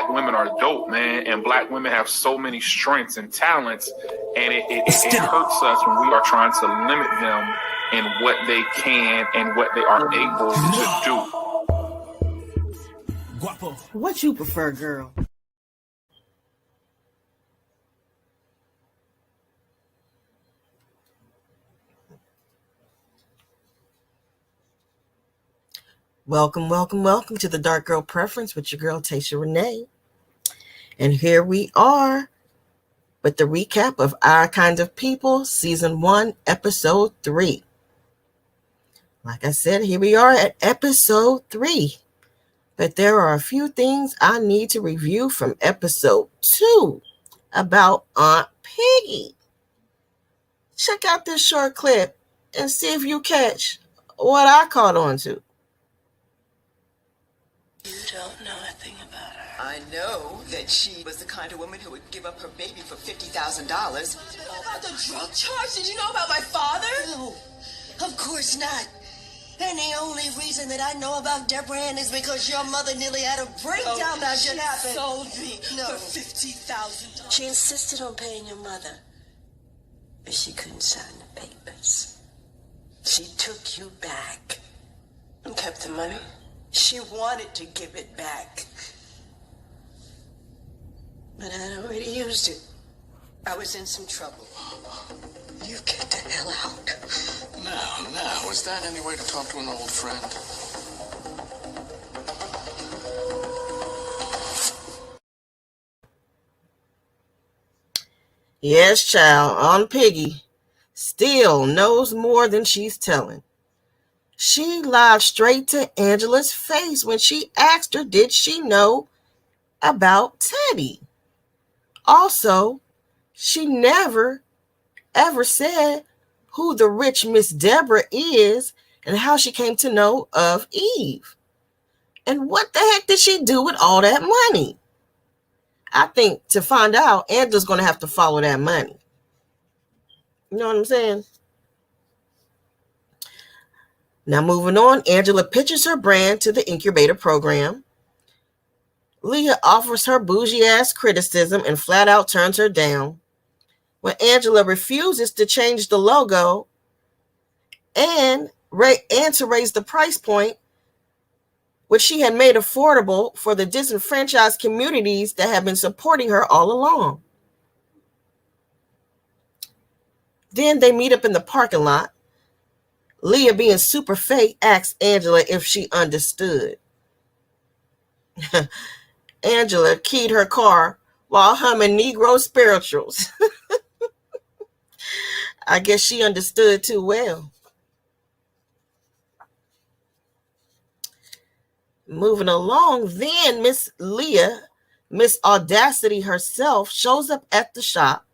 black women are dope, man, and black women have so many strengths and talents, and it hurts us when we are trying to limit them in what they can and what they are able to do. What you prefer, girl? Welcome to the Dark Girl Preference with your girl, Tasha Renee. And here we are with the recap of Our Kind of People, Season 1, Episode 3. Like I said, here we are at Episode 3. But there are a few things I need to review from Episode 2 about Aunt Piggy. Check out this short clip and see if you catch what I caught on to. You don't know a thing about her. I know that she was the kind of woman who would give up her baby for $50,000. Did you know about the drug charge? Did you know about my father? No, of course not. And the only reason that I know about Deborah Ann is because your mother nearly had a breakdown that should happen. She sold me for $50,000. She insisted on paying your mother, but she couldn't sign the papers. She took you back and kept the money. She wanted to give it back, but I'd already used it. I was in some trouble. You get the hell out. Now, is that any way to talk to an old friend? Yes, child, Aunt Piggy still knows more than she's telling. She lied straight to Angela's face when she asked her, did she know about Teddy? Also, she never, ever said who the rich Miss Deborah is and how she came to know of Eve. And what the heck did she do with all that money? I think to find out, Angela's going to have to follow that money. You know what I'm saying? Now, moving on, Angela pitches her brand to the incubator program. Leah offers her bougie-ass criticism and flat out turns her down. When Angela refuses to change the logo and to raise the price point, which she had made affordable for the disenfranchised communities that have been supporting her all along. Then they meet up in the parking lot. Leah, being super fake, asks Angela if she understood. Angela keyed her car while humming Negro spirituals. I guess she understood too well. Moving along, then Miss Leah, Miss Audacity herself, shows up at the shop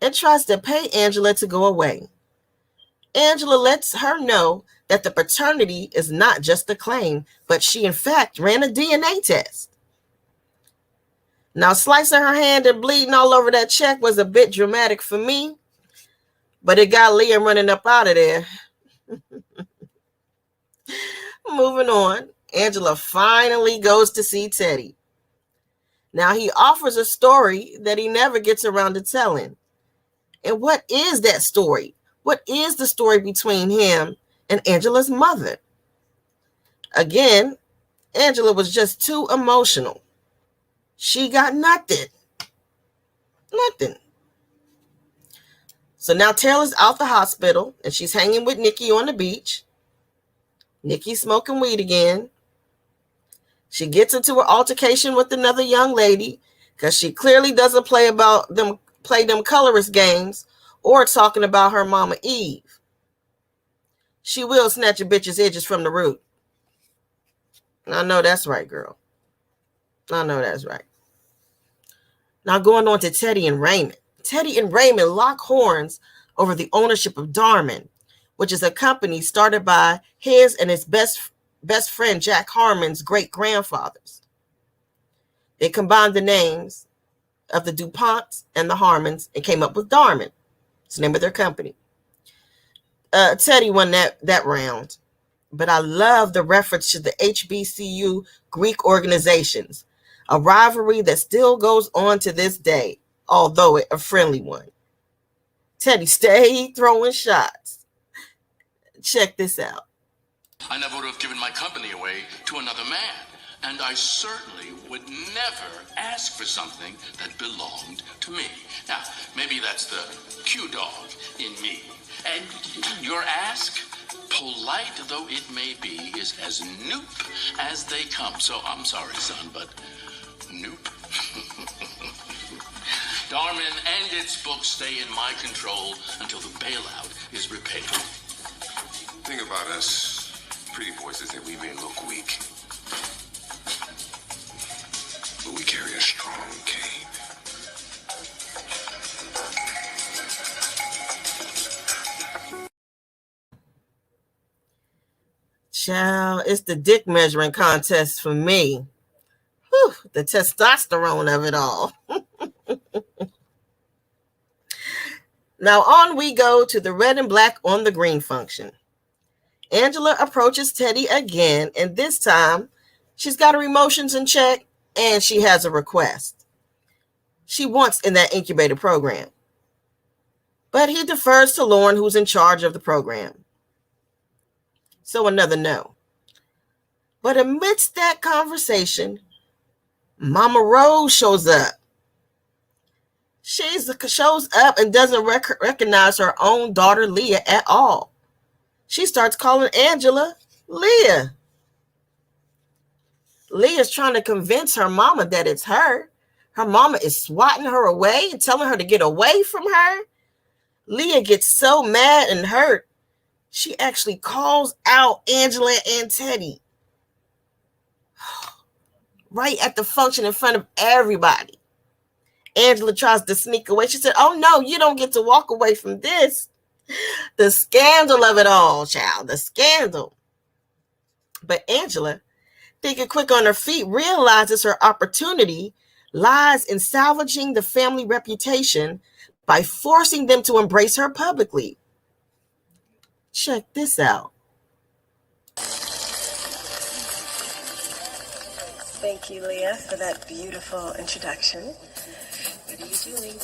and tries to pay Angela to go away. Angela lets her know that the paternity is not just a claim, but she in fact ran a DNA test. Now, slicing her hand and bleeding all over that check was a bit dramatic for me, but it got Leah running up out of there. Moving on, Angela finally goes to see Teddy. Now, he offers a story that he never gets around to telling. And what is that story? What is the story between him and Angela's mother? Again, Angela was just too emotional. She got nothing. Nothing. So now Taylor's out the hospital and she's hanging with Nikki on the beach. Nikki's smoking weed again. She gets into an altercation with another young lady because she clearly doesn't play them colorist games or talking about her mama Eve. She will snatch a bitch's edges from the root. I know that's right, girl. I know that's right. Now going on to Teddy and Raymond. Teddy and Raymond lock horns over the ownership of Darman, which is a company started by his and his best friend Jack Harmon's great-grandfathers. They combined the names of the DuPonts and the Harmons and came up with Darman. It's the name of their company. Teddy won that round, but I love the reference to the HBCU Greek organizations. a rivalry that still goes on to this day, although a friendly one. Teddy stayed throwing shots. Check this out. I never would have given my company away to another man. And I certainly would never ask for something that belonged to me. Now, maybe that's the Q-dog in me. And your ask, polite though it may be, is as nope as they come. So I'm sorry, son, but nope. Darman and its books stay in my control until the bailout is repaid. The thing about us pretty boys is that we may look weak, but we carry a strong cane. Child, it's the dick measuring contest for me. Whew, the testosterone of it all. Now on we go to the red and black on the green function. Angela approaches Teddy again, and this time she's got her emotions in check and she has a request. She wants in that incubator program. But he defers to Lauren, who's in charge of the program. So another no. But amidst that conversation, Mama Rose shows up. She shows up and doesn't recognize her own daughter, Leah, at all. She starts calling Angela Leah. Leah's trying to convince her mama that it's her. Her mama is swatting her away and telling her to get away from her. Leah gets so mad and hurt, she actually calls out Angela and Teddy. Right at the function in front of everybody. Angela tries to sneak away. She said, "Oh no, you don't get to walk away from this." The scandal of it all, child, the scandal. But Angela, thinking quick on her feet, realizes her opportunity lies in salvaging the family reputation by forcing them to embrace her publicly. Check this out. Thank you, Leah, for that beautiful introduction. What are you doing?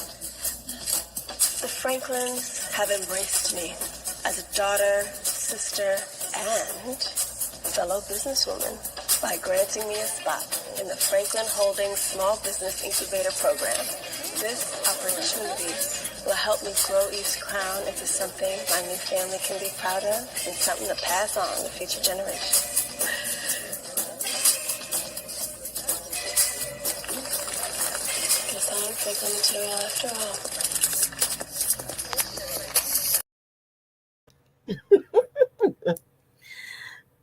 The Franklins have embraced me as a daughter, sister, and fellow businesswoman by granting me a spot in the Franklin Holdings Small Business Incubator Program. This opportunity will help me grow East Crown into something my new family can be proud of and something to pass on to future generations. Guess I'm Franklin material after all.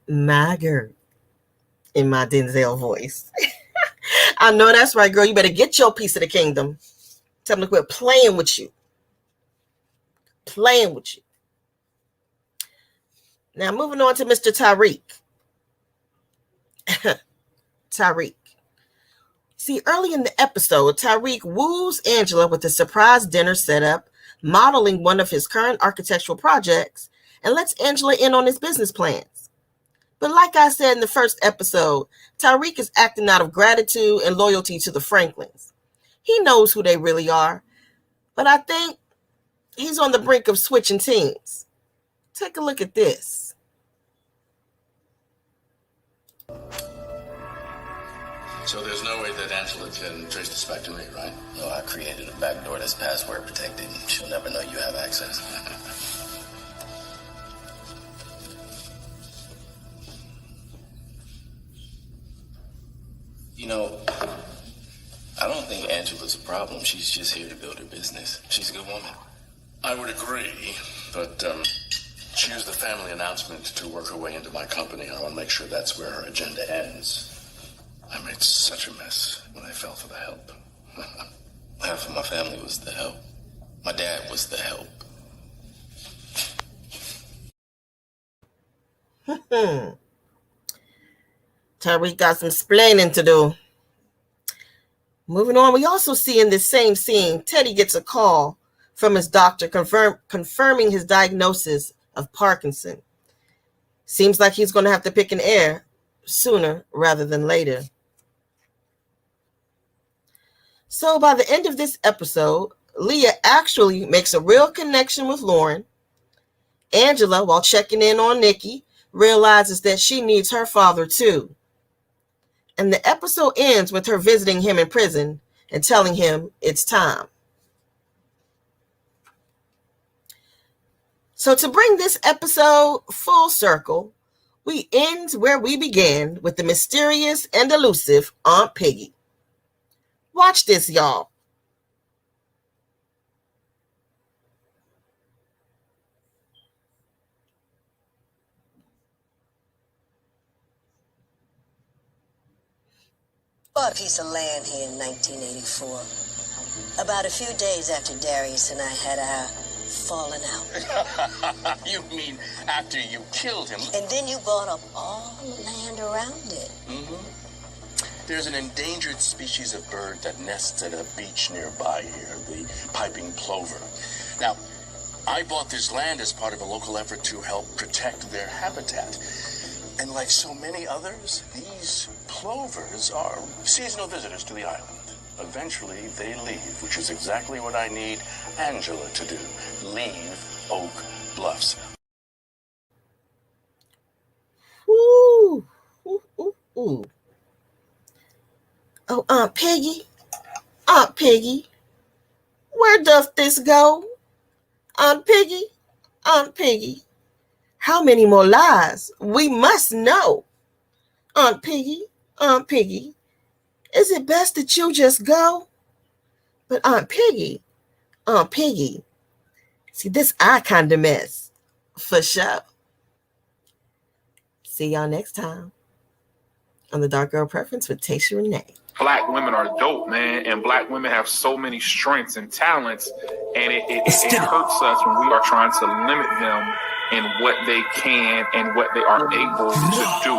My girl, in my Denzel voice. I know that's right, girl. You better get your piece of the kingdom. Tell them to quit playing with you. Playing with you. Now, moving on to Mr. Tariq. Tariq. See, early in the episode, Tariq woos Angela with a surprise dinner setup, modeling one of his current architectural projects, and lets Angela in on his business plans. But like I said in the first episode, Tariq is acting out of gratitude and loyalty to the Franklins. He knows who they really are, but I think he's on the brink of switching teams. Take a look at this. So there's no way that Angela can trace this back to me, right? No, I created a backdoor that's password protected. She'll never know you have access. You know, I don't think Angela's a problem. She's just here to build her business. She's a good woman. I would agree, but she used the family announcement to work her way into my company. I want to make sure that's where her agenda ends. I made such a mess when I fell for the help. Half of my family was the help. My dad was the help. Tariq got some explaining to do. Moving on, we also see in this same scene, Teddy gets a call from his doctor confirming his diagnosis of Parkinson. Seems like he's going to have to pick an heir sooner rather than later. So by the end of this episode, Leah actually makes a real connection with Lauren. Angela, while checking in on Nikki, realizes that she needs her father too. And the episode ends with her visiting him in prison and telling him it's time. So to bring this episode full circle, we end where we began with the mysterious and elusive Aunt Peggy. Watch this, y'all. Bought a piece of land here in 1984. About a few days after Darius and I had our falling out. You mean after you killed him? And then you bought up all the land around it. Mm-hmm. There's an endangered species of bird that nests at a beach nearby here, the piping plover. Now, I bought this land as part of a local effort to help protect their habitat. And like so many others, these plovers are seasonal visitors to the island. Eventually, they leave, which is exactly what I need Angela to do. Leave Oak Bluffs. Ooh, ooh, ooh, ooh. Oh, Aunt Peggy, where doth this go? Aunt Peggy, how many more lies? We must know. Aunt Peggy, is it best that you just go? But Aunt Peggy, see, this I kind of mess. For sure. See y'all next time on The Dark Girl Preference with Tasha Renee. Black women are dope, man, and black women have so many strengths and talents, and it hurts us when we are trying to limit them in what they can and what they are able to do.